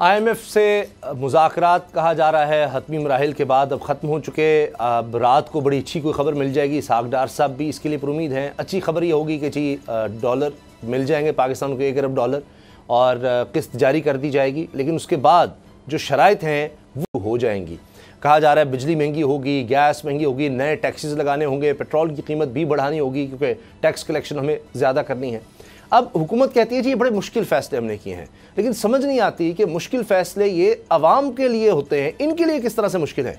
IMF से मुज़ाकरात कहा जा रहा है हतमी मराहिल के बाद अब ख़त्म हो चुके। अब रात को बड़ी अच्छी कोई ख़बर मिल जाएगी। इसहाक डार साहब भी इसके लिए उम्मीद हैं। अच्छी खबर ये होगी कि जी डॉलर मिल जाएंगे पाकिस्तान को, 1 अरब डॉलर, और किस्त जारी कर दी जाएगी। लेकिन उसके बाद जो शराइत हैं वो हो जाएंगी। कहा जा रहा है बिजली महंगी होगी, गैस महंगी होगी, नए टैक्सेस लगाने होंगे, पेट्रोल की कीमत भी बढ़ानी होगी क्योंकि टैक्स कलेक्शन हमें ज़्यादा करनी है। अब हुकूमत कहती है जी ये बड़े मुश्किल फ़ैसले हमने किए हैं, लेकिन समझ नहीं आती कि मुश्किल फ़ैसले ये आवाम के लिए होते हैं, इनके लिए किस तरह से मुश्किल है।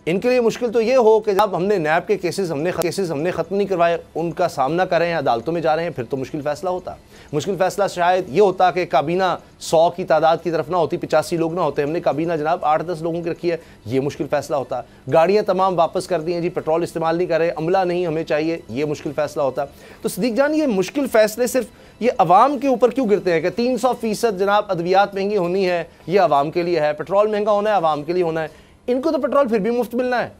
इनके लिए मुश्किल तो ये हो कि जब हमने नैब के केसेस हमने ख़त्म नहीं करवाए, उनका सामना कर रहे हैं, अदालतों में जा रहे हैं, फिर तो मुश्किल फ़ैसला होता। मुश्किल फ़ैसला शायद ये होता कि काबीना 100 की तादाद की तरफ ना होती, 85 लोग ना होते, हमने काबीना जनाब 8-10 लोगों की रखी है, ये मुश्किल फ़ैसला होता। गाड़ियाँ तमाम वापस कर दी हैं जी, पेट्रोल इस्तेमाल नहीं कर रहे, अमला नहीं हमें चाहिए, ये मुश्किल फ़ैसला होता। तो सदीक जान, ये मुश्किल फ़ैसले सिर्फ ये अवाम के ऊपर क्यों गिरते हैं कि 300% जनाब अद्वियात महंगी होनी है, ये अवाम के लिए है, पेट्रोल महंगा होना है, अवाम के लिए होना है। इनको तो पेट्रोल फिर भी मुफ्त मिलना है,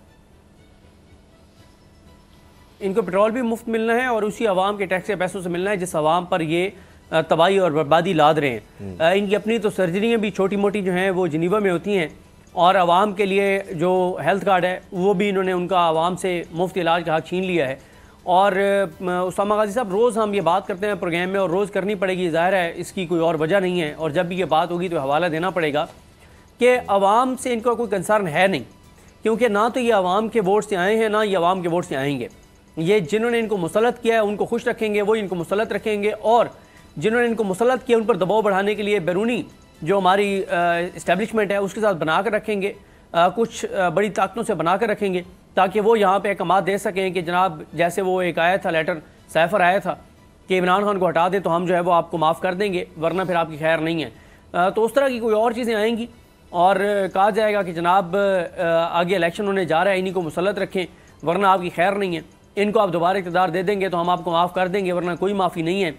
इनको पेट्रोल भी मुफ्त मिलना है और उसी आवाम के टैक्स के पैसों से मिलना है जिस आवाम पर ये तबाही और बर्बादी लाद रहे हैं। इनकी अपनी तो सर्जरियाँ भी छोटी मोटी जो हैं वो जिनीवा में होती हैं, और आवाम के लिए जो हेल्थ कार्ड है वो भी इन्होंने उनका आवाम से मुफ्त इलाज का हक छीन लिया है। और उसामा गाजी साहब, रोज़ हम ये बात करते हैं प्रोग्राम में और रोज़ करनी पड़ेगी, ज़ाहिर है इसकी कोई और वजह नहीं है, और जब भी ये बात होगी तो हवाला देना पड़ेगा कि आवाम से इनका कोई कंसर्न है नहीं, क्योंकि ना तो ये आवाम के वोट से आए हैं ना ये आवाम के वोट से आएंगे। ये जिन्होंने इनको मुसल्लत किया है उनको खुश रखेंगे, वो इनको मुसल्लत रखेंगे, और जिन्होंने इनको मुसल्लत किया उन पर दबाव बढ़ाने के लिए बैरूनी जो हमारी इस्टेब्लिशमेंट है उसके साथ बना कर रखेंगे, कुछ बड़ी ताकतों से बना कर रखेंगे, ताकि वो यहाँ पे अहकाम दे सकें कि जनाब जैसे वो एक आया था लेटर सैफर आया था कि इमरान खान को हटा दे तो हम जो है वो आपको माफ़ कर देंगे, वरना फिर आपकी खैर नहीं है। तो उस तरह की कोई और चीज़ें आएंगी और कहा जाएगा कि जनाब आगे इलेक्शन होने जा रहा है, इन्हीं को मुसल्लत रखें वरना आपकी खैर नहीं है, इनको आप दोबारा इक़्तिदार दे देंगे तो हम आपको माफ़ कर देंगे वरना कोई माफ़ी नहीं है।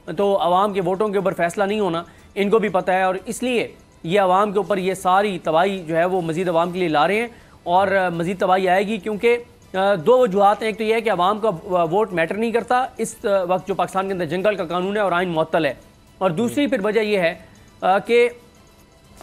तो आवाम के वोटों के ऊपर फैसला नहीं होना इनको भी पता है, और इसलिए ये आवाम के ऊपर ये सारी तबाही जो है वो मज़ीद आवाम के लिए ला रहे हैं, और मज़ीद तबाही आएगी। क्योंकि दो वजूहत हैं, एक तो यह है कि आवाम का वोट मैटर नहीं करता इस वक्त जो पाकिस्तान के अंदर जंगल का कानून है और आइन मुअत्तल है, और दूसरी फिर वजह यह है कि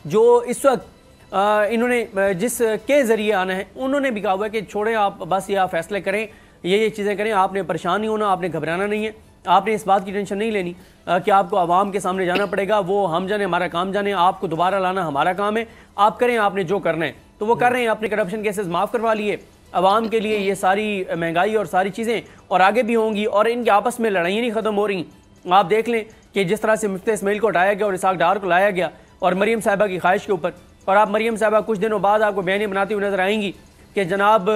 जो इस वक्त इन्होंने जिसके ज़रिए आना है उन्होंने भी कहा हुआ है कि छोड़ें आप, बस ये आप फैसले करें, ये चीज़ें करें, आपने परेशान नहीं होना, आपने घबराना नहीं है, आपने इस बात की टेंशन नहीं लेनी कि आपको आवाम के सामने जाना पड़ेगा, वो हम जाने हमारा काम जाने, आपको दोबारा लाना हमारा काम है, आप करें आपने जो करना है। तो वो कर रहे हैं, अपने करप्शन केसेस माफ़ करवा लिए, आवाम के लिए ये सारी महंगाई और सारी चीज़ें और आगे भी होंगी, और इनके आपस में लड़ाइयाँ नहीं ख़त्म हो रही। आप देख लें कि जिस तरह से मुफ्ती इस्माइल को हटाया गया और इसहाक डार को लाया गया और मरीम साहिबा की ख्वाहिश के ऊपर, और आप मरीम साहिबा कुछ दिनों बाद आपको बयानी बनाती हुई नजर आएंगी कि जनाब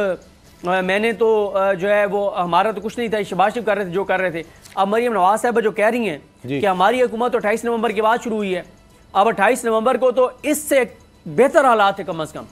मैंने तो जो है वो हमारा तो कुछ नहीं था, शहबाज शरीफ कर रहे थे जो कर रहे थे। अब मरीम नवाज साहिबा जो कह रही हैं कि हमारी हुकूमत तो 28 नवंबर के बाद शुरू हुई है, अब 28 नवंबर को तो इससे बेहतर हालात थे, कम अज़ कम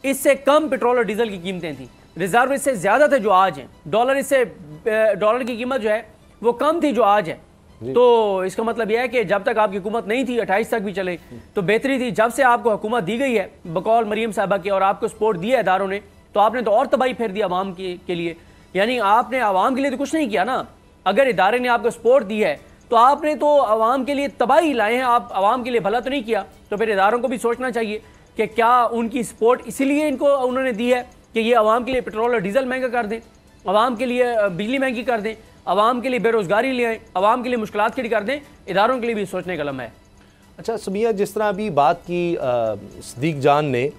इससे कम पेट्रोल और डीजल की कीमतें थी, रिजर्व इससे ज़्यादा थे जो आज हैं, डॉलर की कीमत जो है वो कम थी जो आज है। तो इसका मतलब यह है कि जब तक आपकी हुकूमत नहीं थी 28 तक भी चले तो बेहतरी थी। जब से आपको हुकूमत दी गई है बकौल मरीम साहिबा के और आपको सपोर्ट दिया इदारों ने, तो आपने तो और तबाही फेर दी आवाम के लिए, यानी आपने आवाम के लिए तो कुछ नहीं किया ना। अगर इदारे ने आपको सपोर्ट दी है तो आपने तो आवाम के लिए तबाही लाए हैं, आप आवाम के लिए भला तो नहीं किया। तो फिर इदारों को भी सोचना चाहिए कि क्या उनकी सपोर्ट इसीलिए इनको उन्होंने दी है कि ये आवाम के लिए पेट्रोल और डीजल महंगा कर दें, आवाम के लिए बिजली महंगी कर दें, आवाम के लिए बेरोज़गारी ले आए, आवाम के लिए मुश्किलात खड़ी कर दें। इदारों के लिए भी सोचने का लम्हा है। अच्छा सुमिया, जिस तरह अभी बात की सदीक जान ने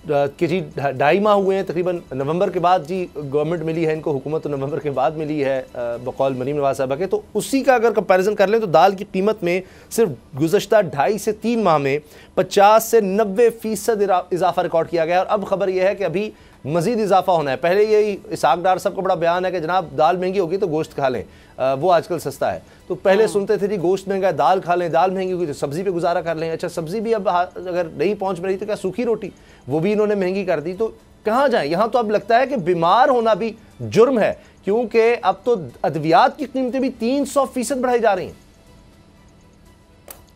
कि जी 2.5 माह हुए हैं तकरीबन, नवंबर के बाद जी गवर्नमेंट मिली है इनको, हुकूमत तो नवंबर के बाद मिली है बकौल मरीम नवाज साहबा के, तो उसी का अगर कंपैरिजन कर लें तो दाल की कीमत में सिर्फ गुज़श्ता 2.5 से 3 माह में 50 से 90% इजाफा रिकॉर्ड किया गया। और अब खबर यह है कि अभी मज़ीद इजाफा होना है। पहले यही इसहाक डार साहब का बड़ा बयान है कि जनाब दाल महंगी होगी तो गोश्त खा लें, वो आजकल सस्ता है। तो पहले सुनते थे जी गोश्त महंगा है दाल खा लें, दाल महंगी होगी तो सब्ज़ी पे गुजारा कर लें। अच्छा सब्ज़ी भी अब अगर नहीं पहुंच रही तो क्या सूखी रोटी, वो भी इन्होंने महंगी कर दी। तो कहाँ जाएँ? यहाँ तो अब लगता है कि बीमार होना भी जुर्म है, क्योंकि अब तो अद्वियात की कीमतें भी 300% बढ़ाई जा रही हैं।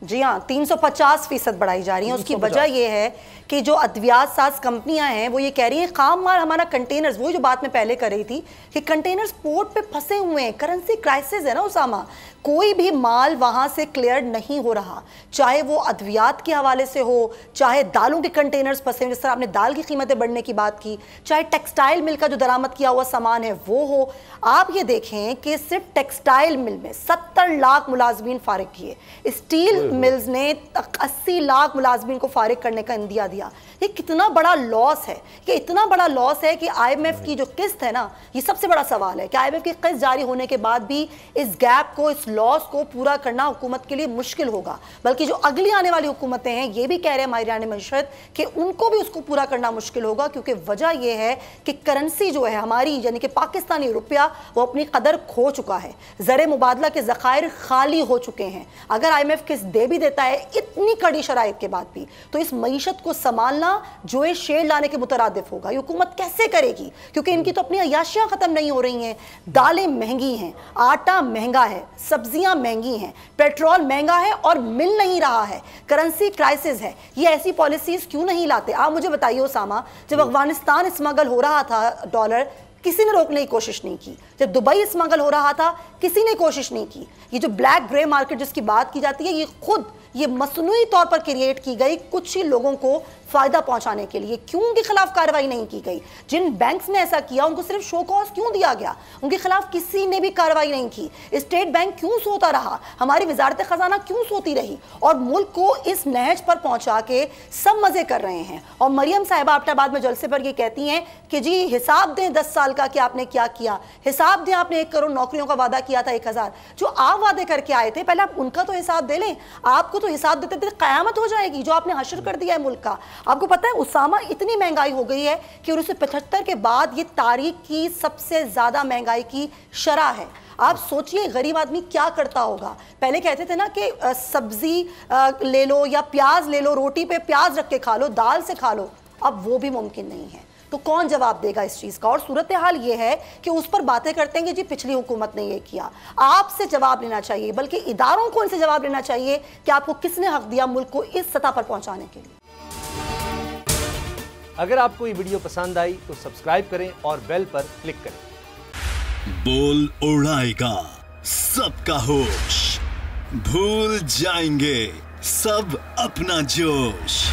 जी हाँ, 350% बढ़ाई जा रही है। उसकी वजह यह है कि जो अद्वियात साज कंपनियां हैं वो ये कह रही हैं खाम माल हमारा कंटेनर्स, वही जो बात मैं पहले कर रही थी कि कंटेनर्स पोर्ट पे फंसे हुए हैं, करेंसी क्राइसिस है ना उसामा, कोई भी माल वहां से क्लियर नहीं हो रहा, चाहे वो अद्वियात के हवाले से हो, चाहे दालों के कंटेनर्स फंसे हुए, जिस तरह आपने दाल की कीमतें बढ़ने की बात की, चाहे टेक्सटाइल मिल का जो दरामद किया हुआ सामान है वो हो। आप ये देखें कि सिर्फ टेक्सटाइल मिल में 70 लाख मुलाजमीन फारिग किए, स्टील मिल्स ने 80 लाख मुलाजमीन को फारिग करने का इंदिया दिया। ये कितना बड़ा लॉस है, ये इतना बड़ा लॉस है कि IMF की जो किस्त है ना, ये सबसे बड़ा सवाल है कि IMF की किस्त जारी होने के बाद भी इस गैप को, इस लॉस को पूरा करना हुकूमत के लिए मुश्किल होगा। बल्कि जो अगली आने वाली हुकूमतें हैं ये भी कह रहे हैं माहिरान मईशत कि उनको भी उसको पूरा करना मुश्किल होगा, क्योंकि वजह यह है कि करेंसी जो है हमारी, यानी कि पाकिस्तानी रुपया, वो अपनी कदर खो चुका है, ज़र मुबादला के ज़खायर खाली हो चुके हैं। अगर IMF किस्त दे भी देता है इतनी कड़ी शराइत के बाद भी, तो इस मईशत को संभालना जो है शेर लाने के मुतरादिफ होगा। हुकूमत कैसे करेगी, क्योंकि इनकी तो अपनी अयाशियां खत्म नहीं हो रही हैं। दालें महंगी हैं, आटा महंगा है, सब्जियां महंगी हैं, पेट्रोल महंगा है और मिल नहीं रहा है, करेंसी क्राइसिस है। ये ऐसी पॉलिसीज क्यों नहीं लाते? आप मुझे बताइए उसामा, जब अफगानिस्तान स्मगल हो रहा था डॉलर, किसी ने रोकने की कोशिश नहीं की। जब दुबई स्मगल हो रहा था किसी ने कोशिश नहीं की। ये जो ब्लैक ग्रे मार्केट जिसकी बात की जाती है, ये खुद ये मसनूई तौर पर क्रिएट की गई कुछ ही लोगों को फायदा पहुंचाने के लिए। क्यों उनके खिलाफ कार्रवाई नहीं की गई? जिन बैंक्स ने ऐसा किया उनको सिर्फ शो कॉज क्यों दिया गया? उनके खिलाफ किसी ने भी कार्रवाई नहीं की। स्टेट बैंक क्यों सोता रहा? हमारी वजारत खजाना क्यों सोती रही? और मुल्क को इस नहज पर पहुंचा के सब मजे कर रहे हैं। और मरियम साहिबा एबटाबाद में जलसे पर ये कहती हैं कि जी हिसाब दें 10 साल का कि आपने क्या किया, हिसाब दें आपने 1 करोड़ नौकरियों का वादा किया था 1000, जो आप वादे करके आए थे पहले आप उनका तो हिसाब दे लें। आपको तो हिसाब देते देते कयामत हो जाएगी जो आपने हशर कर दिया है मुल्क का। आपको पता है उसामा, इतनी महंगाई हो गई है कि 1975 के बाद ये तारीख की सबसे ज्यादा महंगाई की शरह है। आप सोचिए गरीब आदमी क्या करता होगा। पहले कहते थे ना कि सब्जी ले लो या प्याज ले लो, रोटी पे प्याज रख के खा लो, दाल से खा लो, अब वो भी मुमकिन नहीं है। तो कौन जवाब देगा इस चीज़ का? और सूरत हाल ये है कि उस पर बातें करते हैं कि जी पिछली हुकूमत ने ये किया। आपसे जवाब लेना चाहिए, बल्कि इदारों को इनसे जवाब लेना चाहिए कि आपको किसने हक दिया मुल्क को इस सतह पर पहुंचाने के लिए। अगर आपको ये वीडियो पसंद आई तो सब्सक्राइब करें और बेल पर क्लिक करें। बोल उड़ाएगा सबका होश, भूल जाएंगे सब अपना जोश।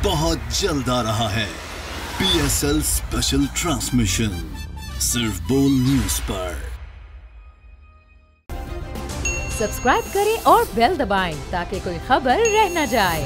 बहुत जल्द आ रहा है PSL स्पेशल ट्रांसमिशन, सिर्फ बोल न्यूज पर। सब्सक्राइब करें और बेल दबाएं ताकि कोई खबर रह न जाए।